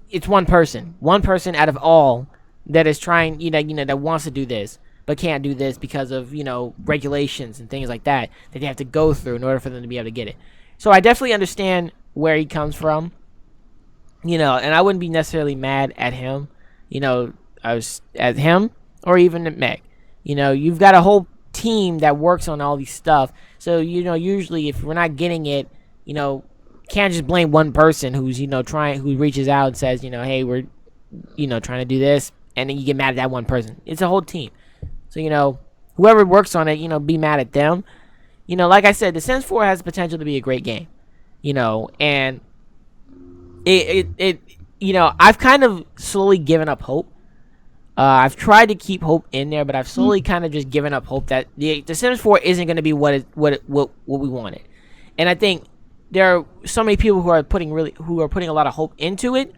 it's one person out of all that is trying, that wants to do this but can't do this because of regulations and things like that they have to go through in order for them to be able to get it. So I definitely understand where he comes from, and I wouldn't be necessarily mad at him, I was at him or even at Meg. You've got a whole team that works on all these stuff, so usually if we're not getting it, can't just blame one person who's who reaches out and says, hey, we're trying to do this, and then you get mad at that one person. It's a whole team. So whoever works on it, be mad at them. Like I said, The Sims 4 has the potential to be a great game. And I've kind of slowly given up hope. I've tried to keep hope in there, but I've slowly kind of just given up hope that the Sims 4 isn't going to be what we wanted. And I think there are so many people who are putting a lot of hope into it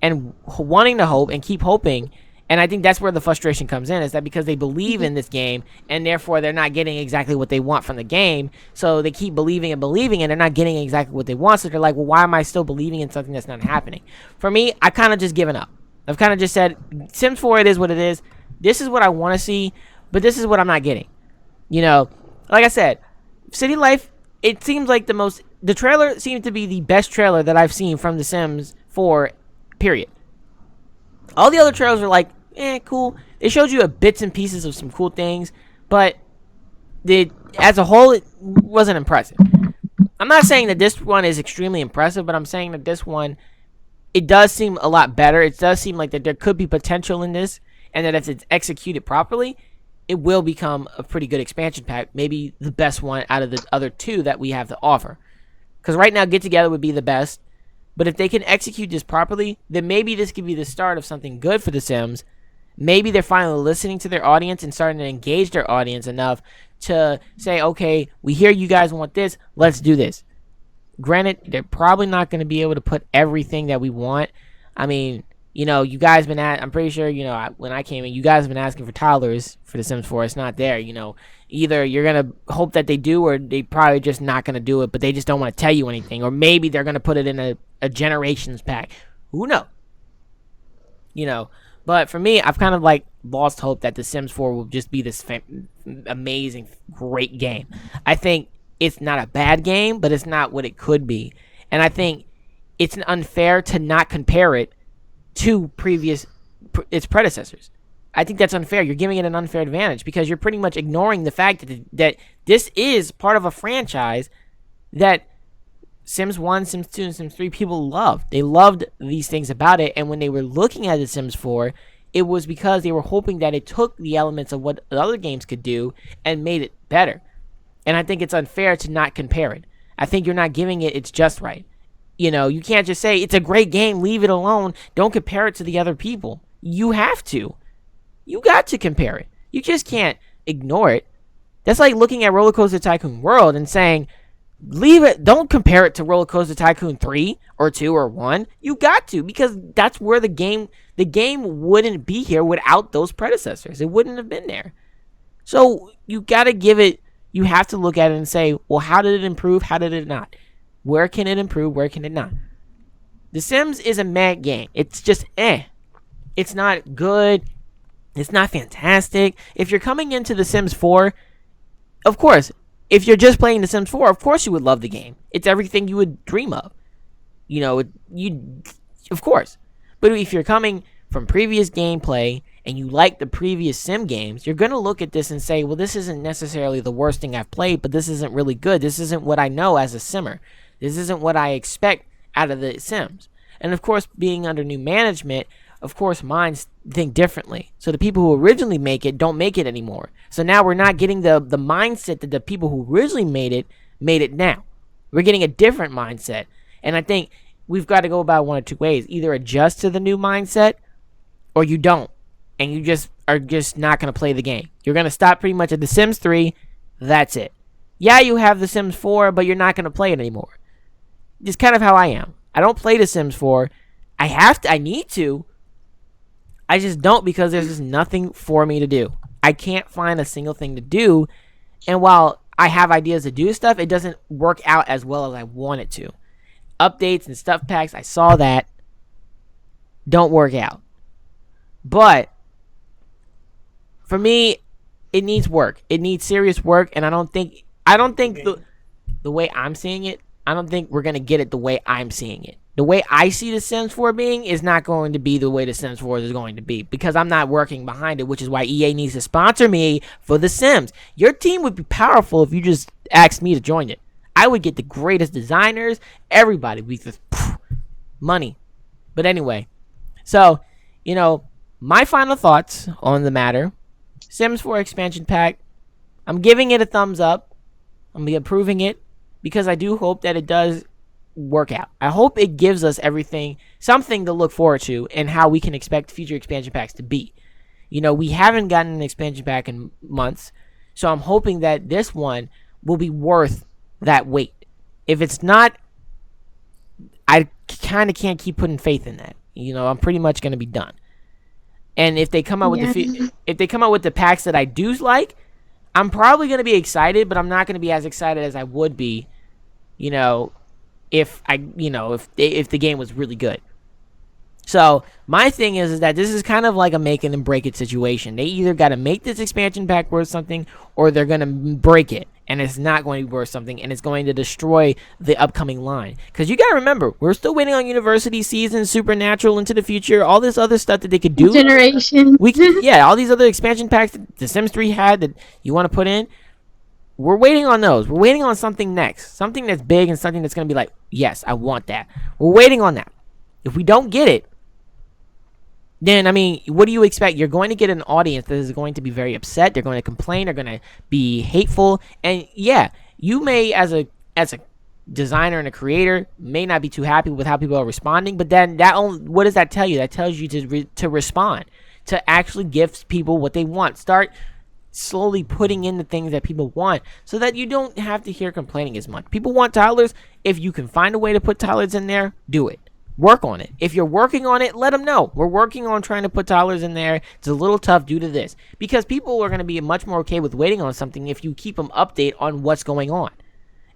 and wanting to hope and keep hoping. And I think that's where the frustration comes in, is that because they believe in this game and therefore they're not getting exactly what they want from the game. So they keep believing and they're not getting exactly what they want. So they're like, well, why am I still believing in something that's not happening? For me, I kind of just given up. I've kind of just said, Sims 4, it is what it is. This is what I want to see, but this is what I'm not getting. Like I said, City Life, it seems like the trailer seemed to be the best trailer that I've seen from The Sims 4, period. All the other trailers are like, cool. They showed you bits and pieces of some cool things, but as a whole, it wasn't impressive. I'm not saying that this one is extremely impressive, but I'm saying that this one, it does seem a lot better. It does seem like that there could be potential in this, and that if it's executed properly, it will become a pretty good expansion pack, maybe the best one out of the other two that we have to offer. Because right now, Get Together would be the best, but if they can execute this properly, then maybe this could be the start of something good for The Sims. Maybe they're finally listening to their audience and starting to engage their audience enough to say, okay, we hear you guys want this, let's do this. Granted, they're probably not going to be able to put everything that we want. I mean, you guys been I'm pretty sure, when I came in, you guys have been asking for toddlers for The Sims 4. It's not there. Either you're going to hope that they do, or they probably just not going to do it, but they just don't want to tell you anything. Or maybe they're going to put it in a generations pack. Who knows? But for me, I've kind of like lost hope that The Sims 4 will just be this amazing, great game. I think it's not a bad game, but it's not what it could be. And I think it's unfair to not compare it to its predecessors. I think that's unfair. You're giving it an unfair advantage because you're pretty much ignoring the fact that this is part of a franchise that Sims 1, Sims 2, and Sims 3 people loved. They loved these things about it, and when they were looking at The Sims 4, it was because they were hoping that it took the elements of what the other games could do and made it better. And I think it's unfair to not compare it. I think you're not giving it its just right. You can't just say, it's a great game, leave it alone, don't compare it to the other people. You have to. You got to compare it. You just can't ignore it. That's like looking at Roller Coaster Tycoon World and saying, leave it, don't compare it to Roller Coaster Tycoon 3 or 2 or 1. You got to, because that's where the game wouldn't be here without those predecessors. It wouldn't have been there. So you got to give it, you have to look at it and say, well, how did it improve? How did it not? Where can it improve? Where can it not? The Sims is a mad game. It's just It's not good. It's not fantastic. If you're coming into The Sims 4, of course, if you're just playing The Sims 4, of course you would love the game. It's everything you would dream of. Of course. But if you're coming from previous gameplay and you like the previous Sim games, you're going to look at this and say, well, this isn't necessarily the worst thing I've played, but this isn't really good. This isn't what I know as a Simmer. This isn't what I expect out of the Sims. And of course, being under new management, of course, minds think differently. So the people who originally make it don't make it anymore. So now we're not getting the mindset that the people who originally made it now. We're getting a different mindset. And I think we've got to go about one of two ways. Either adjust to the new mindset or you don't. And you just are just not going to play the game. You're going to stop pretty much at The Sims 3. That's it. Yeah, you have The Sims 4, but you're not going to play it anymore. It's kind of how I am. I don't play The Sims 4. I need to. I just don't because there's just nothing for me to do. I can't find a single thing to do. And while I have ideas to do stuff, it doesn't work out as well as I want it to. Updates and stuff packs, I saw that. Don't work out. But for me, it needs work. It needs serious work, and I don't think the way I'm seeing it, I don't think we're gonna get it the way I'm seeing it. The way I see The Sims 4 being is not going to be the way The Sims 4 is going to be because I'm not working behind it, which is why EA needs to sponsor me for The Sims. Your team would be powerful if you just asked me to join it. I would get the greatest designers, everybody. We just money. But anyway, so, my final thoughts on the matter. Sims 4 expansion pack. I'm giving it a thumbs up. I'm approving it because I do hope that it does work out. I hope it gives us something to look forward to and how we can expect future expansion packs to be. We haven't gotten an expansion pack in months, so I'm hoping that this one will be worth that wait. If it's not, I kind of can't keep putting faith in that. I'm pretty much going to be done. And if they come out with the packs that I do like, I'm probably going to be excited, but I'm not going to be as excited as I would be, if the game was really good. So my thing is that this is kind of like a make it and break it situation. They either got to make this expansion pack worth something, or they're going to break it, and it's not going to be worth something, and it's going to destroy the upcoming line. Because you got to remember, we're still waiting on University Season, Supernatural, Into the Future, all this other stuff that they could do. Generation. All these other expansion packs that The Sims 3 had that you want to put in. We're waiting on those. We're waiting on something next. Something that's big and something that's going to be like, yes, I want that. We're waiting on that. If we don't get it, then, what do you expect? You're going to get an audience that is going to be very upset. They're going to complain. They're going to be hateful. And, yeah, you may, as a designer and a creator, may not be too happy with how people are responding. But then, what does that tell you? That tells you to respond, to actually give people what they want. Start slowly putting in the things that people want so that you don't have to hear complaining as much. People want toddlers. If you can find a way to put toddlers in there, do it. Work on it. If you're working on it, let them know. We're working on trying to put toddlers in there. It's a little tough due to this. Because people are going to be much more okay with waiting on something if you keep them update on what's going on.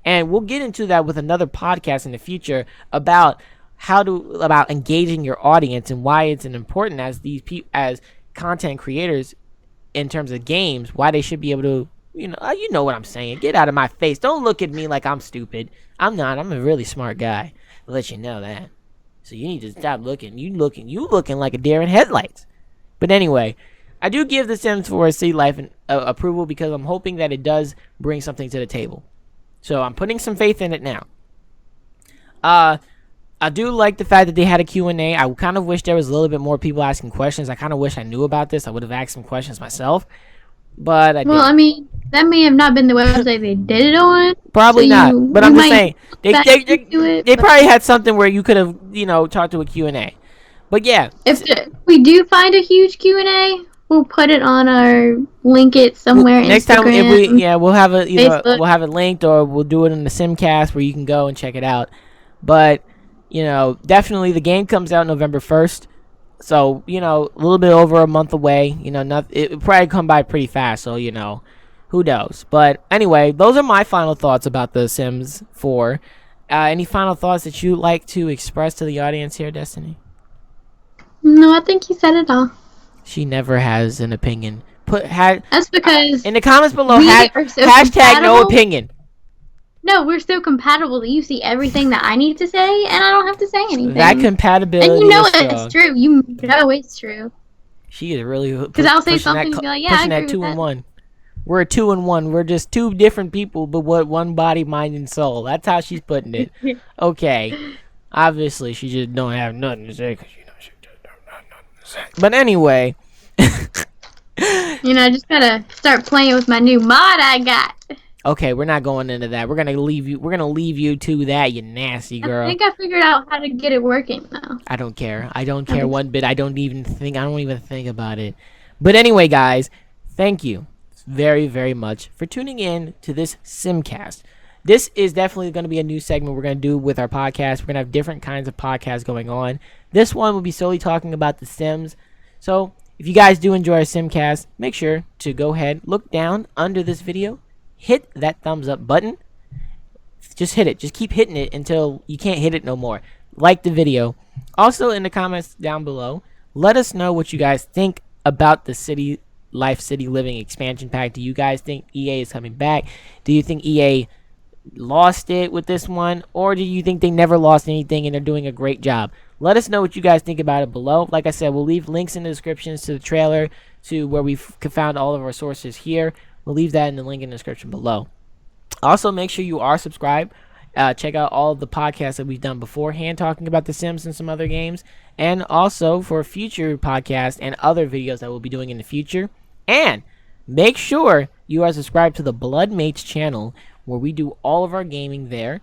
And we'll get into that with another podcast in the future about about engaging your audience and why it's important as content creators in terms of games, why they should be able to, you know what I'm saying. Get out of my face. Don't look at me like I'm stupid. I'm not. I'm a really smart guy. I'll let you know that. So you need to stop looking. You looking like a deer in headlights. But anyway, I do give The Sims 4 City Life approval because I'm hoping that it does bring something to the table. So I'm putting some faith in it now. I do like the fact that they had a Q&A. I kind of wish there was a little bit more people asking questions. I kind of wish I knew about this. I would have asked some questions myself. But I didn't. That may have not been the website they did it on. Probably not. But I'm just saying, they probably had something where you could have, talked to a Q&A. But yeah. If we do find a huge Q&A, we'll put it on our link it somewhere. Next time, we'll have we'll have it linked, or we'll do it in the SimCast where you can go and check it out. But definitely the game comes out November 1st. So, a little bit over a month away. It'll probably come by pretty fast. So, who knows? But anyway, those are my final thoughts about The Sims 4. Any final thoughts that you'd like to express to the audience here, Destiny? No, I think you said it all. She never has an opinion. That's because in the comments below, hashtag no opinion. No, we're so compatible that you see everything that I need to say, and I don't have to say anything. That compatibility and it's true. You know it's true. She is really because I'll say something and be like, "Yeah, I agree that 2 with in that." 1. We're a 2 in 1. We're just two different people, but what one body, mind, and soul. That's how she's putting it. Okay, obviously she just don't have nothing to say because she just don't have nothing to say. But anyway, I just gotta start playing with my new mod I got. Okay, we're not going into that. We're gonna leave you to that, you nasty girl. I think I figured out how to get it working now. I don't care. I don't care one bit. I don't even think about it. But anyway, guys, thank you very, very much for tuning in to this SimCast. This is definitely going to be a new segment we're going to do with our podcast. We're going to have different kinds of podcasts going on. This one will be solely talking about the Sims. So if you guys do enjoy our SimCast, make sure to go ahead, look down under this video, hit that thumbs up button. Just hit it. Just keep hitting it until you can't hit it no more. Like the video. Also, in the comments down below, let us know what you guys think about the City Living expansion pack. Do you guys think EA is coming back? Do you think EA lost it with this one? Or do you think they never lost anything and they're doing a great job? Let us know what you guys think about it below. Like I said, we'll leave links in the descriptions to the trailer, to where we've found all of our sources here. We'll leave that in the link in the description below. Also, make sure you are subscribed. Check out all of the podcasts that we've done beforehand talking about The Sims and some other games. And also for future podcasts and other videos that we'll be doing in the future. And make sure you are subscribed to the Bloodmates channel, where we do all of our gaming there.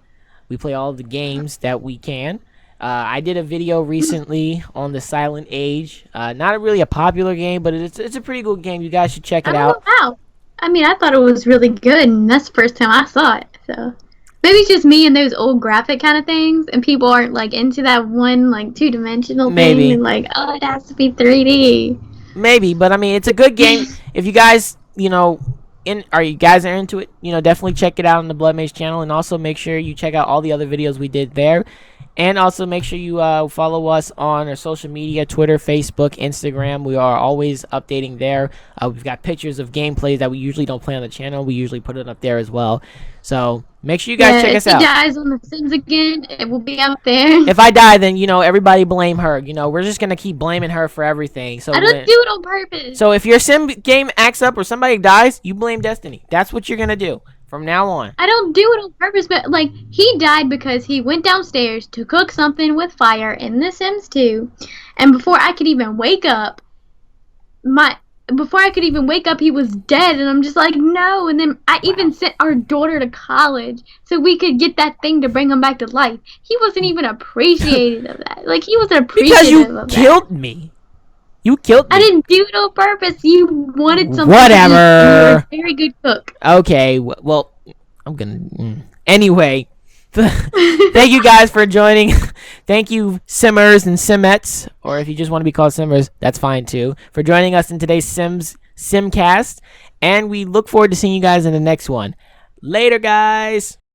We play all of the games that we can. I did a video recently on the Silent Age. Not really a popular game, but it's a pretty good game. You guys should check it out. Wow. I mean, I thought it was really good, and that's the first time I saw it. So maybe it's just me and those old graphic kind of things, and people aren't like into that one like two-dimensional thing, and like, oh, it has to be 3D. Maybe, but I mean, it's a good game. If you guys, you guys are into it, definitely check it out on the Bloodmaze channel, and also make sure you check out all the other videos we did there. And also make sure you follow us on our social media, Twitter, Facebook, Instagram. We are always updating there. We've got pictures of gameplays that we usually don't play on the channel. We usually put it up there as well. So make sure you guys check us out. If he dies on The Sims again, it will be out there. If I die, then, everybody blame her. We're just going to keep blaming her for everything. So I don't do it on purpose. So if your Sim game acts up or somebody dies, you blame Destiny. That's what you're going to do from now on. I don't do it on purpose, but like, he died because he went downstairs to cook something with fire in The Sims 2, and before I could even wake up, he was dead, and I'm just like, no. And then I even sent our daughter to college so we could get that thing to bring him back to life. He wasn't even appreciated of that. Like, he wasn't appreciative of that. Because you killed me. You killed me. I didn't do it on purpose. You wanted something. Whatever. You're a very good cook. Okay, well, I'm gonna... Anyway, thank you guys for joining. Thank you, Simmers and Simettes, or if you just want to be called Simmers, that's fine too, for joining us in today's SimCast. And we look forward to seeing you guys in the next one. Later, guys.